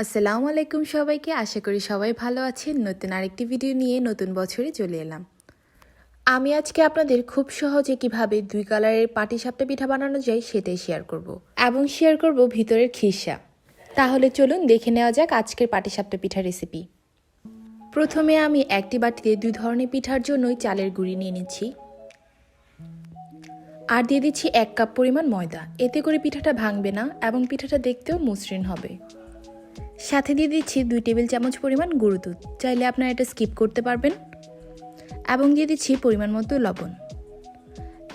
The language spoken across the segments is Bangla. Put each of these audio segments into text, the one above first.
আসসালামু আলাইকুম সবাইকে। আশা করি সবাই ভালো আছেন। নতুন আরেকটি ভিডিও নিয়ে নতুন বছরে চলে এলাম। আমি আজকে আপনাদের খুব সহজে কিভাবে 2 কালারের পাটিসাপটা পিঠা বানানো যায় সেটাই শেয়ার করব এবং শেয়ার করব ভিতরের খিসা। তাহলে চলুন দেখে নেওয়া যাক আজকের পাটিসাপটা পিঠা রেসিপি। প্রথমে আমি একটি বাটিতে 2 ধরনের পিঠার জন্যই চালের গুঁড়ি নিয়ে নিচ্ছি আর দিয়ে দিচ্ছি 1 কাপ পরিমাণ ময়দা। এতে করে পিঠাটা ভাঙবে না এবং পিঠাটা দেখতেও মসৃণ হবে। সাথে দিয়ে দিচ্ছি 2 টেবিল চামচ পরিমাণ গুঁড়ো দুধ, চাইলে আপনারা এটা স্কিপ করতে পারবেন, এবং দিয়ে দিচ্ছি পরিমাণ মতো লবণ।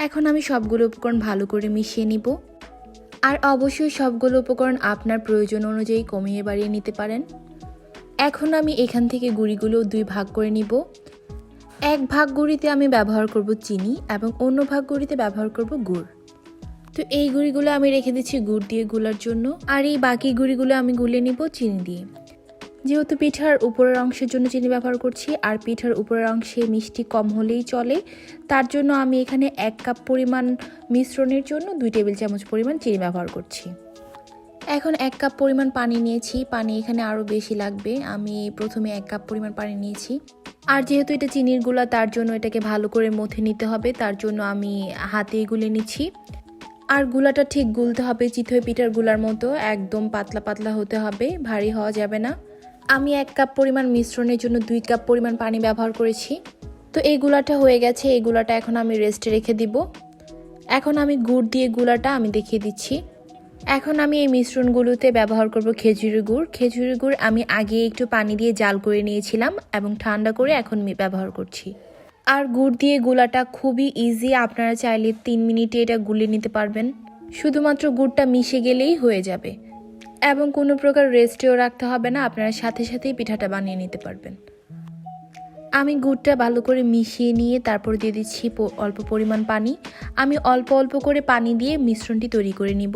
এখন আমি সবগুলো উপকরণ ভালো করে মিশিয়ে নিব। আর অবশ্যই সবগুলো উপকরণ আপনার প্রয়োজন অনুযায়ী কমিয়ে বাড়িয়ে নিতে পারেন। এখন আমি এখান থেকে গুঁড়িগুলো 2 ভাগ করে নিব। 1 ভাগ গুঁড়িতে আমি ব্যবহার করব চিনি এবং অন্য ভাগ গুঁড়িতে ব্যবহার করব গুড়। তো এই গুঁড়িগুলো আমি রেখে দিচ্ছি গুড় দিয়ে গুলার জন্য, আর এই বাকি গুঁড়িগুলো আমি গুলে নিব চিনি দিয়ে। যেহেতু পিঠার উপরের অংশের জন্য চিনি ব্যবহার করছি আর পিঠার উপরের অংশে মিষ্টি কম হলেই চলে, তার জন্য আমি এখানে 1 কাপ পরিমাণ মিশ্রণের জন্য 2 টেবিল চামচ পরিমাণ চিনি ব্যবহার করছি। এখন 1 কাপ পরিমাণ পানি নিয়েছি, পানি এখানে আরও বেশি লাগবে। আমি প্রথমে 1 কাপ পরিমাণ পানি নিয়েছি। আর যেহেতু এটা চিনির গুলা, তার জন্য এটাকে ভালো করে মথে নিতে হবে, তার জন্য আমি হাতেই গুলে নিচ্ছি। আর গুলাটা ঠিক গুলতে হবে চিতই পিঠার গুলার মতো, একদম পাতলা পাতলা হতে হবে, ভারী হওয়া যাবে না। আমি 1 কাপ পরিমাণ মিশ্রণের জন্য 2 কাপ পরিমাণ পানি ব্যবহার করেছি। তো এই গুলাটা হয়ে গেছে, এই গুলাটা এখন আমি রেস্টে রেখে দিব। এখন আমি গুড় দিয়ে গুলাটা আমি দেখিয়ে দিচ্ছি। এখন আমি এই মিশ্রণগুলোতে ব্যবহার করব খেজুরের গুড়। খেজুরের গুড় আমি আগে একটু পানি দিয়ে জাল করে নিয়েছিলাম এবং ঠান্ডা করে এখন ব্যবহার করছি। আর গুড় দিয়ে গুলাটা খুবই ইজি, আপনারা চাইলে 3 মিনিটে এটা গুলে নিতে পারবেন। শুধুমাত্র গুড়টা মিশে গেলেই হয়ে যাবে এবং কোনো প্রকার রেস্টেও রাখতে হবে না, আপনারা সাথে সাথেই পিঠাটা বানিয়ে নিতে পারবেন। আমি গুড়টা ভালো করে মিশিয়ে নিয়ে তারপর দিয়ে দিচ্ছি অল্প পরিমাণ পানি। আমি অল্প অল্প করে পানি দিয়ে মিশ্রণটি তৈরি করে নিব।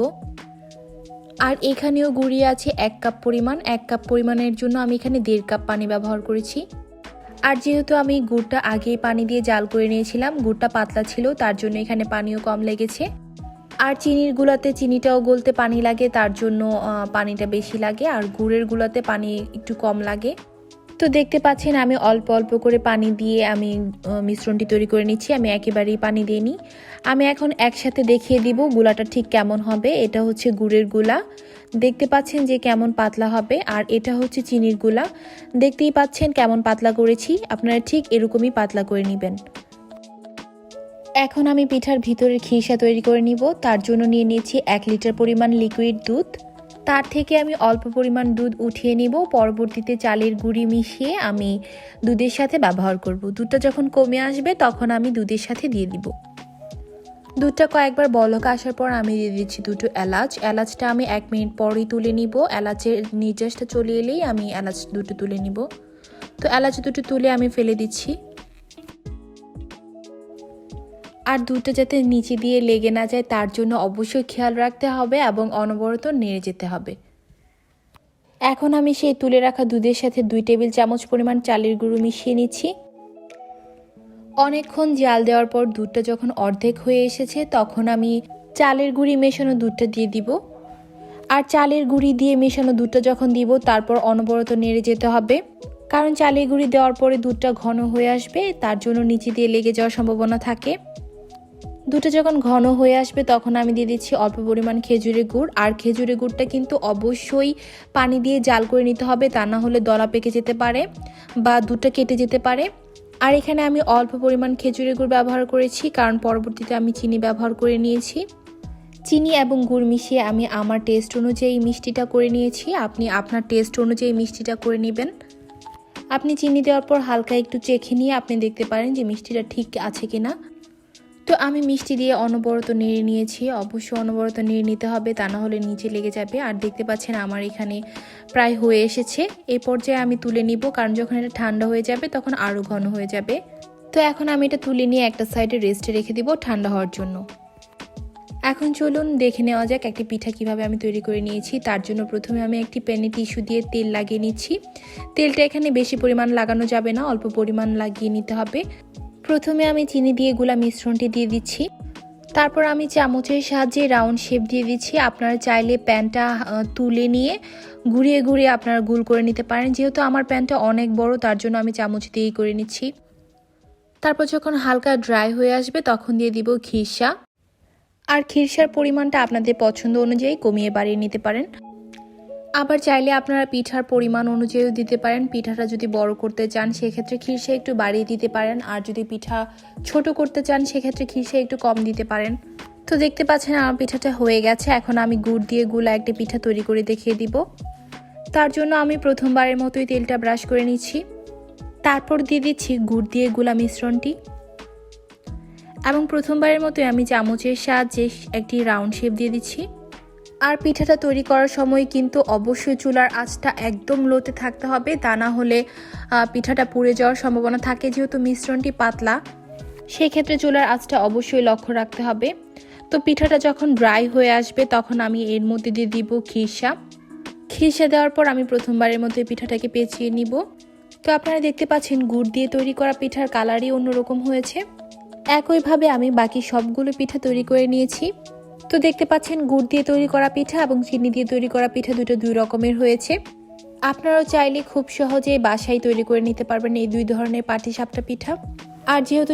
আর এখানেও গুঁড়িয়ে আছে 1 কাপ পরিমাণ। 1 কাপ পরিমাণের জন্য আমি এখানে 1.5 কাপ পানি ব্যবহার করেছি। আর যেহেতু আমি গুড়টা আগেই পানি দিয়ে জাল করে নিয়েছিলাম, গুড়টা পাতলা ছিল, তার জন্য এখানে পানিও কম লেগেছে। আর চিনির গুলাতে চিনিটাও গলতে পানি লাগে, তার জন্য পানিটা বেশি লাগে, আর গুড়ের গুলাতে পানি একটু কম লাগে। তো দেখতে পাচ্ছেন আমি অল্প অল্প করে পানি দিয়ে আমি মিশ্রণটি তৈরি করে নিচ্ছি। আমি একেবারেই পানি দিইনি। আমি এখন একসাথে দেখিয়ে দিব গুলাটা ঠিক কেমন হবে। এটা হচ্ছে গুড়ের গুলা, দেখতে পাচ্ছেন যে কেমন পাতলা হবে, আর এটা হচ্ছে চিনির গুলা, দেখতেই পাচ্ছেন কেমন পাতলা করেছি। আপনারা ঠিক এরকমই পাতলা করে নেবেন। এখন আমি পিঠার ভিতরের খিসা তৈরি করে নিব। তার জন্য নিয়ে নিয়েছি 1 লিটার পরিমাণ লিকুইড দুধ। তার থেকে আমি অল্প পরিমাণ দুধ উঠিয়ে নিব। পরবর্তীতে চালের গুঁড়ি মিশিয়ে আমি দুধের সাথে ব্যবহার করব। দুধটা যখন কমে আসবে তখন আমি দুধের সাথে দিয়ে দিব। দুধটা কয়েকবার বলক আসার পর আমি দিয়ে দিচ্ছি 2টো এলাচ। এলাচটা আমি 1 মিনিট পরই তুলে নিব। এলাচের নির্যাসটা চলে এলেই আমি এলাচ 2টো তুলে নিব। তো এলাচ 2টো তুলে আমি ফেলে দিচ্ছি। আর দুধটা যাতে নিচে দিয়ে লেগে না যায় তার জন্য অবশ্যই খেয়াল রাখতে হবে এবং অনবরত নেড়ে যেতে হবে। এখন আমি সেই তুলে রাখা দুধের সাথে 2 টেবিল চামচ পরিমাণ চালের গুঁড়ো মিশিয়ে নিচ্ছি। অনেকক্ষণ জাল দেওয়ার পর দুধটা যখন অর্ধেক হয়ে এসেছে তখন আমি চালের গুঁড়ি মেশানো দুধটা দিয়ে দিব। আর চালের গুঁড়ি দিয়ে মেশানো দুধটা যখন দিব তারপর অনবরত নেড়ে যেতে হবে, কারণ চালের গুঁড়ি দেওয়ার পরে দুধটা ঘন হয়ে আসবে, তার জন্য নিচে দিয়ে লেগে যাওয়ার সম্ভাবনা থাকে। দুধটা যখন ঘন হয়ে আসবে তখন আমি দিয়ে দিচ্ছি অল্প পরিমাণ খেজুরের গুড়। আর খেজুরের গুড়টা কিন্তু অবশ্যই পানি দিয়ে জাল করে নিতে হবে, তা না হলে দলা পেকে যেতে পারে বা দুধটা কেটে যেতে পারে। আর এখানে আমি অল্প পরিমাণ খেজুরের গুড় ব্যবহার করেছি, কারণ পরবর্তীতে আমি চিনি ব্যবহার করে নিয়েছি। চিনি এবং গুড় মিশিয়ে আমি আমার টেস্ট অনুযায়ী মিষ্টিটা করে নিয়েছি। আপনি আপনার টেস্ট অনুযায়ী মিষ্টিটা করে নেবেন। আপনি চিনি দেওয়ার পর হালকা একটু চেখে নিয়ে আপনি দেখতে পারেন যে মিষ্টিটা ঠিক আছে কিনা। তো আমি মিষ্টি দিয়ে অনবরত নেড়ে নিয়েছি। অবশ্যই অনবরত নেড়ে নিতে হবে, তা না হলে নিচে লেগে যাবে। আর দেখতে পাচ্ছেন আমার এখানে প্রায় হয়ে এসেছে। এই পর্যায়ে আমি তুলে নিব, কারণ যখন এটা ঠান্ডা হয়ে যাবে তখন আরও ঘন হয়ে যাবে। তো এখন আমি এটা তুলে নিয়ে একটা সাইডে রেস্টে রেখে দিব ঠান্ডা হওয়ার জন্য। এখন চলুন দেখে নেওয়া যাক একটি পিঠা কিভাবে আমি তৈরি করে নিয়েছি। তার জন্য প্রথমে আমি একটি প্যানে টিস্যু দিয়ে তেল লাগিয়ে নিচ্ছি। তেলটা এখানে বেশি পরিমাণ লাগানো যাবে না, অল্প পরিমাণ লাগিয়ে নিতে হবে। প্রথমে আমি চিনি দিয়ে গুলা মিশ্রণটি দিয়ে দিচ্ছি। তারপর আমি চামচের সাহায্যে রাউন্ড শেপ দিয়ে দিচ্ছি। আপনারা চাইলে প্যানটা তুলে নিয়ে ঘুরিয়ে ঘুরিয়ে আপনারা গোল করে নিতে পারেন। যেহেতু আমার প্যানটা অনেক বড়, তার জন্য আমি চামচ দিয়েই করে নিচ্ছি। তারপর যখন হালকা ড্রাই হয়ে আসবে তখন দিয়ে দিব খিরসা। আর খিরসার পরিমাণটা আপনাদের পছন্দ অনুযায়ী কমিয়ে বাড়িয়ে নিতে পারেন। আবার চাইলে আপনারা পিঠার পরিমাণ অনুযায়ীও দিতে পারেন। পিঠাটা যদি বড় করতে চান সেক্ষেত্রে খিরসা একটু বাড়িয়ে দিতে পারেন, আর যদি পিঠা ছোট করতে চান সেক্ষেত্রে খিরসা একটু কম দিতে পারেন। তো দেখতে পাচ্ছেন আমার পিঠাটা হয়ে গেছে। এখন আমি গুড় দিয়ে গুলা একটা পিঠা তৈরি করে দেখিয়ে দিব। তার জন্য আমি প্রথমবারের মতোই তেলটা ব্রাশ করে নিচ্ছি। তারপর দিয়ে দিচ্ছি গুড় দিয়ে গুলা মিশ্রণটি, এবং প্রথমবারের মতোই আমি চামচের সাহায্যে একটি রাউন্ড শেপ দিয়ে দিচ্ছি। আর পিঠাটা তৈরি করার সময় কিন্তু অবশ্যই চুলার আঁচটা একদম লোতে থাকতে হবে, তা না হলে পিঠাটা পুড়ে যাওয়ার সম্ভাবনা থাকে। যেহেতু মিশ্রণটি পাতলা, সেক্ষেত্রে চুলার আঁচটা অবশ্যই লক্ষ্য রাখতে হবে। তো পিঠাটা যখন ড্রাই হয়ে আসবে তখন আমি এর মধ্যে দিয়ে দিব খিরসা। খিরসা দেওয়ার পর আমি প্রথমবারের মতো পিঠাটাকে পেঁচিয়ে নিব। তো আপনারা দেখতে পাচ্ছেন গুড় দিয়ে তৈরি করা পিঠার কালারই অন্যরকম হয়েছে। একইভাবে আমি বাকি সবগুলো পিঠা তৈরি করে নিয়েছি। তো দেখতে পাচ্ছেন গুড় দিয়ে তৈরি করা পিঠা এবং চিনি দিয়ে তৈরি করা পিঠা দুই রকমের হয়েছে। আপনারাও চাইলে খুব সহজেই বাসায় তৈরি করে নিতে পারবেন এই দুই ধরনের পাটিসাপটা পিঠা। আর যেহেতু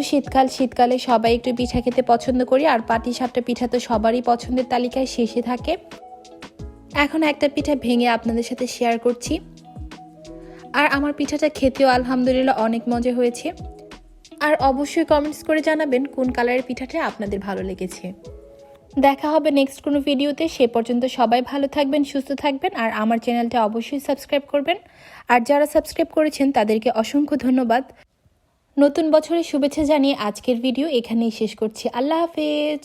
শীতকালে সবাই একটু পিঠা খেতে পছন্দ করি, আর পাটিসাপটা পিঠা তো সবারই পছন্দের তালিকায় শেষে থাকে। এখন একটা পিঠা ভেঙে আপনাদের সাথে শেয়ার করছি। আর আমার পিঠাটা খেতেও আলহামদুলিল্লাহ অনেক মজা হয়েছে। আর অবশ্যই কমেন্টস করে জানাবেন কোন কালারের পিঠাটা আপনাদের ভালো লেগেছে। দেখা হবে নেক্সট কোনো ভিডিওতে। সে পর্যন্ত সবাই ভালো থাকবেন, সুস্থ থাকবেন, আর আমার চ্যানেলটা অবশ্যই সাবস্ক্রাইব করবেন। আর যারা সাবস্ক্রাইব করেছেন তাদেরকে অসংখ্য ধন্যবাদ। নতুন বছরের শুভেচ্ছা জানিয়ে আজকের ভিডিও এখানেই শেষ করছি। আল্লাহ হাফেজ।